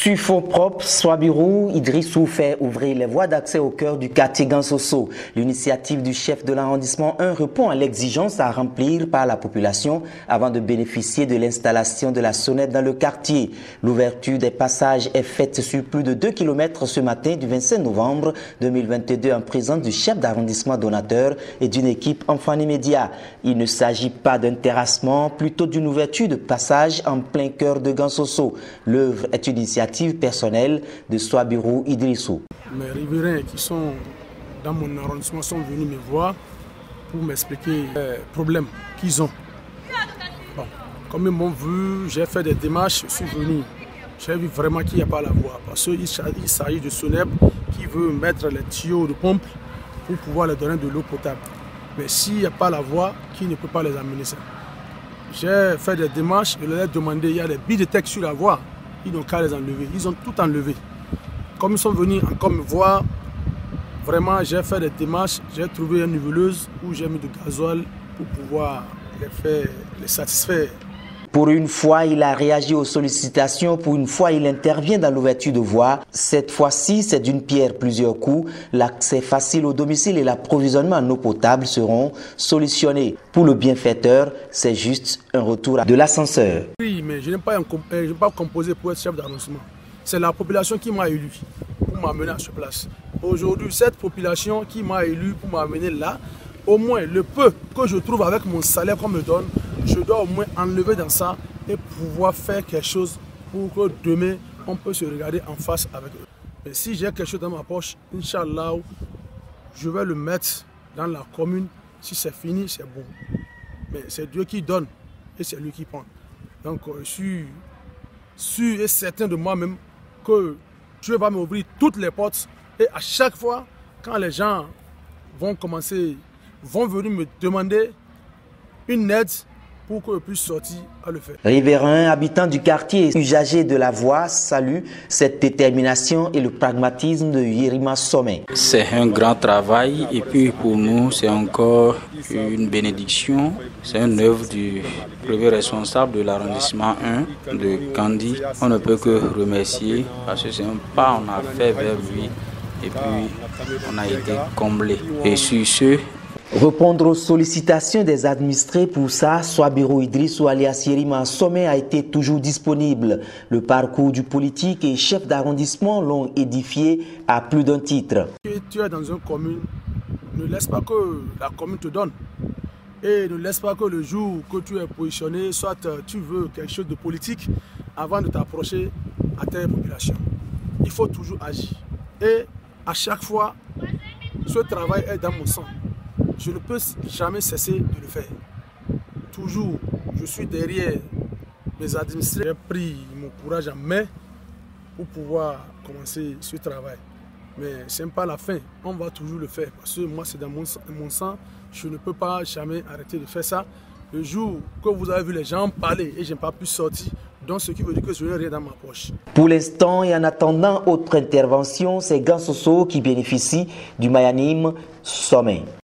Sur fonds propres, Swabirou Idrissou fait ouvrir les voies d'accès au cœur du quartier Gansoso. L'initiative du chef de l'arrondissement 1 répond à l'exigence à remplir par la population avant de bénéficier de l'installation de la sonnette dans le quartier. L'ouverture des passages est faite sur plus de 2 km ce matin du 25 novembre 2022 en présence du chef d'arrondissement donateur et d'une équipe enfants immédiats. Il ne s'agit pas d'un terrassement, plutôt d'une ouverture de passage en plein cœur de Gansoso. L'œuvre est une initiative personnelle de Swabirou Idrissou. Mes riverains qui sont dans mon arrondissement sont venus me voir pour m'expliquer les problèmes qu'ils ont. Bon, comme ils m'ont vu, j'ai fait des démarches, je suis venu. J'ai vu vraiment qu'il n'y a pas la voie. Parce qu'il s'agit de SONEP qui veut mettre les tuyaux de pompe pour pouvoir leur donner de l'eau potable. Mais s'il n'y a pas la voie, qui ne peut pas les amener ça? J'ai fait des démarches, je leur ai demandé, il y a des billes de texte sur la voie. Ils n'ont qu'à les enlever. Ils ont tout enlevé. Comme ils sont venus encore me voir, vraiment j'ai fait des démarches. J'ai trouvé une niveleuse où j'ai mis du gasoil pour pouvoir les satisfaire. Pour une fois, il a réagi aux sollicitations. Pour une fois, il intervient dans l'ouverture de voies. Cette fois-ci, c'est d'une pierre plusieurs coups. L'accès facile au domicile et l'approvisionnement en eau potable seront solutionnés. Pour le bienfaiteur, c'est juste un retour de l'ascenseur. Oui, mais je n'ai pas composé pour être chef d'arrondissement. C'est la population qui m'a élu pour m'amener à cette place. Aujourd'hui, cette population qui m'a élu pour m'amener là, au moins le peu que je trouve avec mon salaire qu'on me donne, je dois au moins enlever dans ça et pouvoir faire quelque chose pour que demain, on peut se regarder en face avec eux. Mais si j'ai quelque chose dans ma poche, Inch'Allah, je vais le mettre dans la commune. Si c'est fini, c'est bon. Mais c'est Dieu qui donne et c'est lui qui prend. Donc je suis sûr et certain de moi-même que Dieu va m'ouvrir toutes les portes. Et à chaque fois, quand les gens vont venir me demander une aide pour que je puisse sortir à le faire. Riverains, habitants du quartier et usagers de la voie saluent cette détermination et le pragmatisme de Yerima Somé. C'est un grand travail et puis pour nous c'est encore une bénédiction. C'est une œuvre du premier responsable de l'arrondissement 1 de Kandi. On ne peut que remercier parce que c'est un pas qu'on a fait vers lui et puis on a été comblé. Et sur ce, répondre aux sollicitations des administrés, pour ça, Swabirou Idrissou alias Yerima Somé a été toujours disponible. Le parcours du politique et chef d'arrondissement l'ont édifié à plus d'un titre. Tu es dans une commune, ne laisse pas que la commune te donne. Et ne laisse pas que le jour que tu es positionné, soit tu veux quelque chose de politique, avant de t'approcher à tes populations. Il faut toujours agir. Et à chaque fois, ce travail est dans mon sang. Je ne peux jamais cesser de le faire. Toujours, je suis derrière mes administrés. J'ai pris mon courage en main pour pouvoir commencer ce travail. Mais ce n'est pas la fin, on va toujours le faire. Parce que moi, c'est dans mon sang, je ne peux pas jamais arrêter de faire ça. Le jour que vous avez vu les gens parler et je n'ai pas pu sortir, donc ce qui veut dire que je n'ai rien dans ma poche. Pour l'instant et en attendant autre intervention, c'est Gansoso qui bénéficie du mayanim Somé.